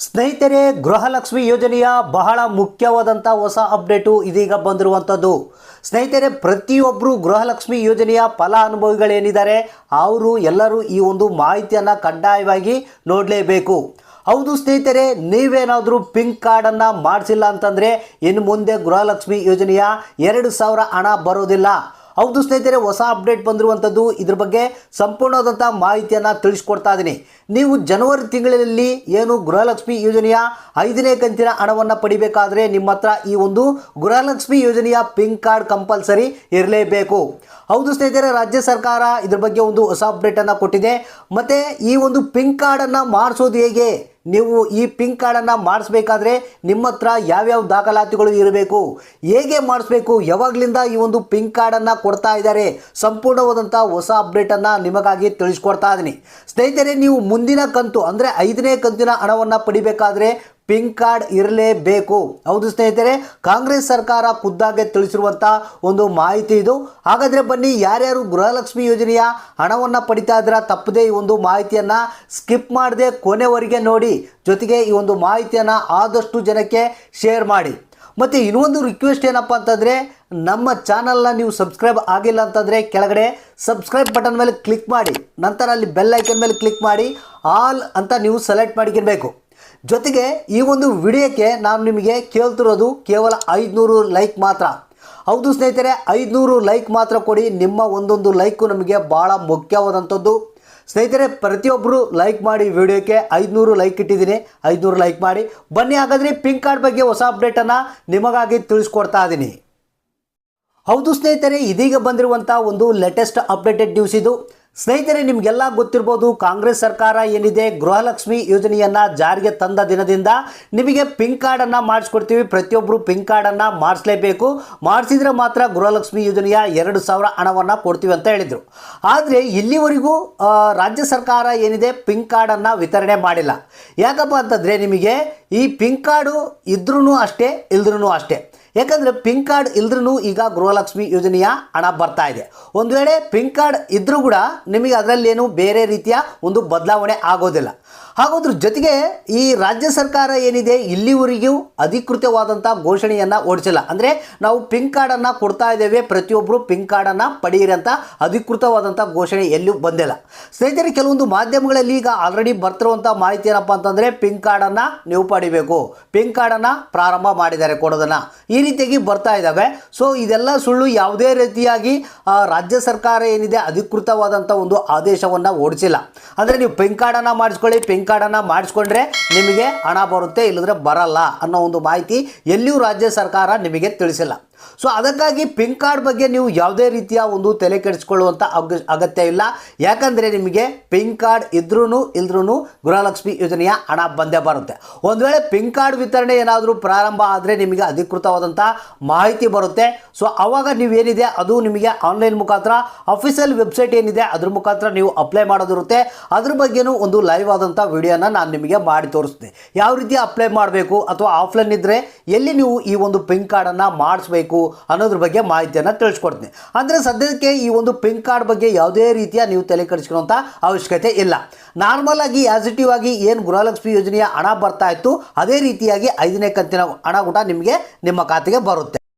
ಸ್ನೇಹಿತರೆ, ಗೃಹಲಕ್ಷ್ಮಿ ಯೋಜನೆಯ ಬಹಳ ಮುಖ್ಯವಾದಂಥ ಹೊಸ ಅಪ್ಡೇಟು ಇದೀಗ ಬಂದಿರುವಂಥದ್ದು. ಸ್ನೇಹಿತರೆ, ಪ್ರತಿಯೊಬ್ಬರು ಗೃಹಲಕ್ಷ್ಮಿ ಯೋಜನೆಯ ಫಲಾನುಭವಿಗಳೇನಿದ್ದಾರೆ ಅವರು ಎಲ್ಲರೂ ಈ ಒಂದು ಮಾಹಿತಿಯನ್ನು ಕಡ್ಡಾಯವಾಗಿ ನೋಡಲೇಬೇಕು. ಹೌದು ಸ್ನೇಹಿತರೆ, ನೀವೇನಾದರೂ ಪಿಂಕ್ ಕಾರ್ಡನ್ನು ಮಾಡಿಸಿಲ್ಲ ಅಂತಂದರೆ ಇನ್ನು ಮುಂದೆ ಗೃಹಲಕ್ಷ್ಮಿ ಯೋಜನೆಯ 2,000 ಹಣ ಬರೋದಿಲ್ಲ. ಹೌದು ಸ್ನೇಹಿತರೆ, ಹೊಸ ಅಪ್ಡೇಟ್ ಬಂದಿರುವಂಥದ್ದು. ಇದ್ರ ಬಗ್ಗೆ ಸಂಪೂರ್ಣವಾದಂಥ ಮಾಹಿತಿಯನ್ನು ತಿಳಿಸ್ಕೊಡ್ತಾ ಇದ್ದೀನಿ. ನೀವು ಜನವರಿ ತಿಂಗಳಲ್ಲಿ ಏನು ಗೃಹಲಕ್ಷ್ಮಿ ಯೋಜನೆಯ 5ನೇ ಕಂತಿನ ಹಣವನ್ನು ಪಡಿಬೇಕಾದ್ರೆ ನಿಮ್ಮ ಹತ್ರ ಈ ಒಂದು ಗೃಹಲಕ್ಷ್ಮಿ ಯೋಜನೆಯ ಪಿಂಕ್ ಕಾರ್ಡ್ ಕಂಪಲ್ಸರಿ ಇರಲೇಬೇಕು. ಹೌದು ಸ್ನೇಹಿತರೆ, ರಾಜ್ಯ ಸರ್ಕಾರ ಇದ್ರ ಬಗ್ಗೆ ಒಂದು ಹೊಸ ಅಪ್ಡೇಟನ್ನು ಕೊಟ್ಟಿದೆ. ಮತ್ತು ಈ ಒಂದು ಪಿಂಕ್ ಕಾರ್ಡನ್ನು ಮಾಡಿಸೋದು ಹೇಗೆ, ನೀವು ಈ ಪಿಂಕ್ ಕಾರ್ಡನ್ನು ಮಾಡಿಸ್ಬೇಕಾದ್ರೆ ನಿಮ್ಮ ಹತ್ರ ಯಾವ್ಯಾವ ದಾಖಲಾತಿಗಳು ಇರಬೇಕು, ಹೇಗೆ ಮಾಡಿಸ್ಬೇಕು, ಯಾವಾಗಲಿಂದ ಈ ಒಂದು ಪಿಂಕ್ ಕಾರ್ಡನ್ನು ಕೊಡ್ತಾ ಇದ್ದಾರೆ, ಸಂಪೂರ್ಣವಾದಂಥ ಹೊಸ ಅಪ್ಡೇಟನ್ನು ನಿಮಗಾಗಿ ತಿಳಿಸ್ಕೊಡ್ತಾ ಇದ್ದೀನಿ. ಸ್ನೇಹಿತರೆ, ನೀವು ಮುಂದಿನ ಕಂತು ಅಂದರೆ 5ನೇ ಕಂತಿನ ಹಣವನ್ನು ಪಡಿಬೇಕಾದ್ರೆ ಪಿಂಕ್ ಕಾರ್ಡ್ ಇರಲೇಬೇಕು. ಹೌದು ಸ್ನೇಹಿತರೆ, ಕಾಂಗ್ರೆಸ್ ಸರ್ಕಾರ ಖುದ್ದಾಗೆ ತಿಳಿಸಿರುವಂಥ ಒಂದು ಮಾಹಿತಿ ಇದು. ಹಾಗಾದರೆ ಬನ್ನಿ, ಯಾರ್ಯಾರು ಗೃಹಲಕ್ಷ್ಮಿ ಯೋಜನೆಯ ಹಣವನ್ನು ಪಡಿತಾ ಇದ್ದೀರಾ ತಪ್ಪದೇ ಈ ಒಂದು ಮಾಹಿತಿಯನ್ನು ಸ್ಕಿಪ್ ಮಾಡದೆ ಕೊನೆವರೆಗೆ ನೋಡಿ. ಜೊತೆಗೆ ಈ ಒಂದು ಮಾಹಿತಿಯನ್ನು ಆದಷ್ಟು ಜನಕ್ಕೆ ಶೇರ್ ಮಾಡಿ. ಮತ್ತು ಇನ್ನೊಂದು ರಿಕ್ವೆಸ್ಟ್ ಏನಪ್ಪ ಅಂತಂದರೆ, ನಮ್ಮ ಚಾನಲ್ನ ನೀವು ಸಬ್ಸ್ಕ್ರೈಬ್ ಆಗಿಲ್ಲ ಅಂತಂದರೆ ಕೆಳಗಡೆ ಸಬ್ಸ್ಕ್ರೈಬ್ ಬಟನ್ ಮೇಲೆ ಕ್ಲಿಕ್ ಮಾಡಿ, ನಂತರ ಅಲ್ಲಿ ಬೆಲ್ ಐಕನ್ ಮೇಲೆ ಕ್ಲಿಕ್ ಮಾಡಿ ಆಲ್ ಅಂತ ನೀವು ಸೆಲೆಕ್ಟ್ ಮಾಡಿಕೊಳ್ಬೇಕು. ಜೊತೆಗೆ ಈ ಒಂದು ವಿಡಿಯೋಕ್ಕೆ ನಾನು ನಿಮಗೆ ಕೇಳ್ತಿರೋದು ಕೇವಲ 500 ಲೈಕ್ ಮಾತ್ರ. ಹೌದು ಸ್ನೇಹಿತರೆ, 500 ಲೈಕ್ ಮಾತ್ರ ಕೊಡಿ. ನಿಮ್ಮ ಒಂದೊಂದು ಲೈಕು ನಮಗೆ ಭಾಳ ಮುಖ್ಯವಾದಂಥದ್ದು. ಸ್ನೇಹಿತರೆ, ಪ್ರತಿಯೊಬ್ಬರು ಲೈಕ್ ಮಾಡಿ. ವಿಡಿಯೋಕ್ಕೆ 500 ಲೈಕ್ ಇಟ್ಟಿದ್ದೀನಿ, 500 ಲೈಕ್ ಮಾಡಿ. ಬನ್ನಿ, ಹಾಗಾದರೆ ಪಿಂಕ್ ಕಾರ್ಡ್ ಬಗ್ಗೆ ಹೊಸ ಅಪ್ಡೇಟನ್ನು ನಿಮಗಾಗಿ ತಿಳಿಸ್ಕೊಡ್ತಾ ಇದ್ದೀನಿ. ಹೌದು ಸ್ನೇಹಿತರೆ, ಇದೀಗ ಬಂದಿರುವಂಥ ಒಂದು ಲೇಟೆಸ್ಟ್ ಅಪ್ಡೇಟೆಡ್ ನ್ಯೂಸ್ ಇದು. ಸ್ನೇಹಿತರೆ, ನಿಮಗೆಲ್ಲ ಗೊತ್ತಿರ್ಬೋದು, ಕಾಂಗ್ರೆಸ್ ಸರ್ಕಾರ ಏನಿದೆ ಗೃಹಲಕ್ಷ್ಮಿ ಯೋಜನೆಯನ್ನು ಜಾರಿಗೆ ತಂದ ದಿನದಿಂದ ನಿಮಗೆ ಪಿಂಕ್ ಕಾರ್ಡನ್ನು ಮಾಡಿಸ್ಕೊಡ್ತೀವಿ. ಪ್ರತಿಯೊಬ್ಬರು ಪಿಂಕ್ ಕಾರ್ಡನ್ನು ಮಾಡಿಸ್ಲೇಬೇಕು. ಮಾಡಿಸಿದ್ರೆ ಮಾತ್ರ ಗೃಹಲಕ್ಷ್ಮಿ ಯೋಜನೆಯ 2,000 ಹಣವನ್ನು ಕೊಡ್ತೀವಿ ಅಂತ ಹೇಳಿದರು. ಆದರೆ ಇಲ್ಲಿವರೆಗೂ ರಾಜ್ಯ ಸರ್ಕಾರ ಏನಿದೆ ಪಿಂಕ್ ಕಾರ್ಡನ್ನು ವಿತರಣೆ ಮಾಡಿಲ್ಲ. ಯಾಕಪ್ಪ ಅಂತಂದರೆ, ನಿಮಗೆ ಈ ಪಿಂಕ್ ಕಾರ್ಡು ಇದ್ರೂ ಅಷ್ಟೇ ಇಲ್ದ್ರೂ ಅಷ್ಟೇ. ಯಾಕಂದರೆ ಪಿಂಕ್ ಕಾರ್ಡ್ ಇಲ್ದ್ರೂ ಈಗ ಗೃಹಲಕ್ಷ್ಮಿ ಯೋಜನೆಯ ಹಣ ಬರ್ತಾ ಇದೆ. ಒಂದು ವೇಳೆ ಪಿಂಕ್ ಕಾರ್ಡ್ ಇದ್ದರೂ ಕೂಡ ನಿಮಗೆ ಅದರಲ್ಲೇನು ಬೇರೆ ರೀತಿಯ ಒಂದು ಬದಲಾವಣೆ ಆಗೋದಿಲ್ಲ. ಹಾಗೋದ್ರ ಜೊತೆಗೆ ಈ ರಾಜ್ಯ ಸರ್ಕಾರ ಏನಿದೆ ಇಲ್ಲಿವರೆಗೂ ಅಧಿಕೃತವಾದಂಥ ಘೋಷಣೆಯನ್ನು ಹೊರಡಿಸಿಲ್ಲ. ಅಂದರೆ ನಾವು ಪಿಂಕ್ ಕಾರ್ಡನ್ನು ಕೊಡ್ತಾ ಇದ್ದೇವೆ, ಪ್ರತಿಯೊಬ್ಬರು ಪಿಂಕ್ ಕಾರ್ಡನ್ನು ಪಡೆಯಿರಿ ಅಂತ ಅಧಿಕೃತವಾದಂಥ ಘೋಷಣೆ ಎಲ್ಲೂ ಬಂದಿಲ್ಲ. ಸ್ನೇಹಿತರೆ, ಕೆಲವೊಂದು ಮಾಧ್ಯಮಗಳಲ್ಲಿ ಈಗ ಆಲ್ರೆಡಿ ಬರ್ತಿರುವಂಥ ಮಾಹಿತಿ ಏನಪ್ಪ ಅಂತಂದರೆ, ಪಿಂಕ್ ಕಾರ್ಡನ್ನು ನೀವು ಪಡಿಬೇಕು, ಪಿಂಕ್ ಕಾರ್ಡನ್ನು ಪ್ರಾರಂಭ ಮಾಡಿದ್ದಾರೆ ಕೊಡೋದನ್ನು, ಈ ರೀತಿಯಾಗಿ ಬರ್ತಾ ಇದ್ದಾವೆ. ಸೊ ಇದೆಲ್ಲ ಸುಳ್ಳು. ಯಾವುದೇ ರೀತಿಯಾಗಿ ರಾಜ್ಯ ಸರ್ಕಾರ ಏನಿದೆ ಅಧಿಕೃತವಾದಂಥ ಒಂದು ಆದೇಶವನ್ನು ಹೊರಡಿಸಿಲ್ಲ. ಅಂದರೆ ನೀವು ಪಿಂಕ್ ಕಾರ್ಡನ್ನು ಮಾಡಿಸ್ಕೊಳ್ಳಿ, ಪಿಂಕ್ ಕಾರ್ಡನ್ನು ಮಾಡಿಸ್ಕೊಂಡ್ರೆ ನಿಮಗೆ ಹಣ ಬರುತ್ತೆ, ಇಲ್ಲದ್ರೆ ಬರಲ್ಲ ಅನ್ನೋ ಒಂದು ಮಾಹಿತಿ ಎಲ್ಲಿಯೂ ರಾಜ್ಯ ಸರ್ಕಾರ ನಿಮಗೆ ತಿಳಿಸಿಲ್ಲ. ಸೊ ಅದಕ್ಕಾಗಿ ಪಿಂಕ್ ಕಾರ್ಡ್ ಬಗ್ಗೆ ನೀವು ಯಾವುದೇ ರೀತಿಯ ಒಂದು ತಲೆ ಕೆಡಿಸ್ಕೊಳ್ಳುವಂಥ ಅಗತ್ಯ ಇಲ್ಲ. ಯಾಕಂದರೆ ನಿಮಗೆ ಪಿಂಕ್ ಕಾರ್ಡ್ ಇದ್ರೂ ಇಲ್ದ್ರೂ ಗೃಹಲಕ್ಷ್ಮಿ ಯೋಜನೆಯ ಹಣ ಬಂದೇ ಬರುತ್ತೆ. ಒಂದು ವೇಳೆ ಪಿಂಕ್ ಕಾರ್ಡ್ ವಿತರಣೆ ಏನಾದರೂ ಪ್ರಾರಂಭ ಆದರೆ ನಿಮಗೆ ಅಧಿಕೃತವಾದಂಥ ಮಾಹಿತಿ ಬರುತ್ತೆ. ಸೊ ಆವಾಗ ನೀವೇನಿದೆ ಅದು ನಿಮಗೆ ಆನ್ಲೈನ್ ಮುಖಾಂತರ ಅಫಿಷಿಯಲ್ ವೆಬ್ಸೈಟ್ ಏನಿದೆ ಅದ್ರ ಮುಖಾಂತರ ನೀವು ಅಪ್ಲೈ ಮಾಡೋದಿರುತ್ತೆ. ಅದ್ರ ಬಗ್ಗೆನೂ ಒಂದು ಲೈವ್ ಆದಂಥ ವಿಡಿಯೋನ ನಾನು ನಿಮಗೆ ಮಾಡಿ ತೋರಿಸ್ತೀನಿ. ಯಾವ ರೀತಿ ಅಪ್ಲೈ ಮಾಡಬೇಕು ಅಥವಾ ಆಫ್ಲೈನ್ ಇದ್ದರೆ ಎಲ್ಲಿ ನೀವು ಈ ಒಂದು ಪಿಂಕ್ ಕಾರ್ಡನ್ನು ಮಾಡಿಸ್ಬೇಕು ಅನ್ನೋದ್ರ ಬಗ್ಗೆ ಮಾಹಿತಿಯನ್ನು ತಿಳಿಸ್ಕೊಡ್ತೀನಿ. ಅಂದರೆ ಸದ್ಯಕ್ಕೆ ಈ ಒಂದು ಪಿಂಕ್ ಕಾರ್ಡ್ ಬಗ್ಗೆ ಯಾವುದೇ ರೀತಿಯ ನೀವು ತಲೆ ಕೆಡಿಸ್ಕೊಳ್ಳುವಂಥ ಅವಶ್ಯಕತೆ ಇಲ್ಲ. ನಾರ್ಮಲ್ ಆಗಿ ಆಸಿಟಿವ್ ಆಗಿ ಏನು ಗೃಹಲಕ್ಷ್ಮಿ ಯೋಜನೆಯ ಹಣ ಬರ್ತಾ ಇತ್ತು ಅದೇ ರೀತಿಯಾಗಿ 5ನೇ ಕಂತಿನ ಹಣ ಕೂಡ ನಿಮಗೆ ನಿಮ್ಮ ಖಾತೆಗೆ ಬರುತ್ತೆ.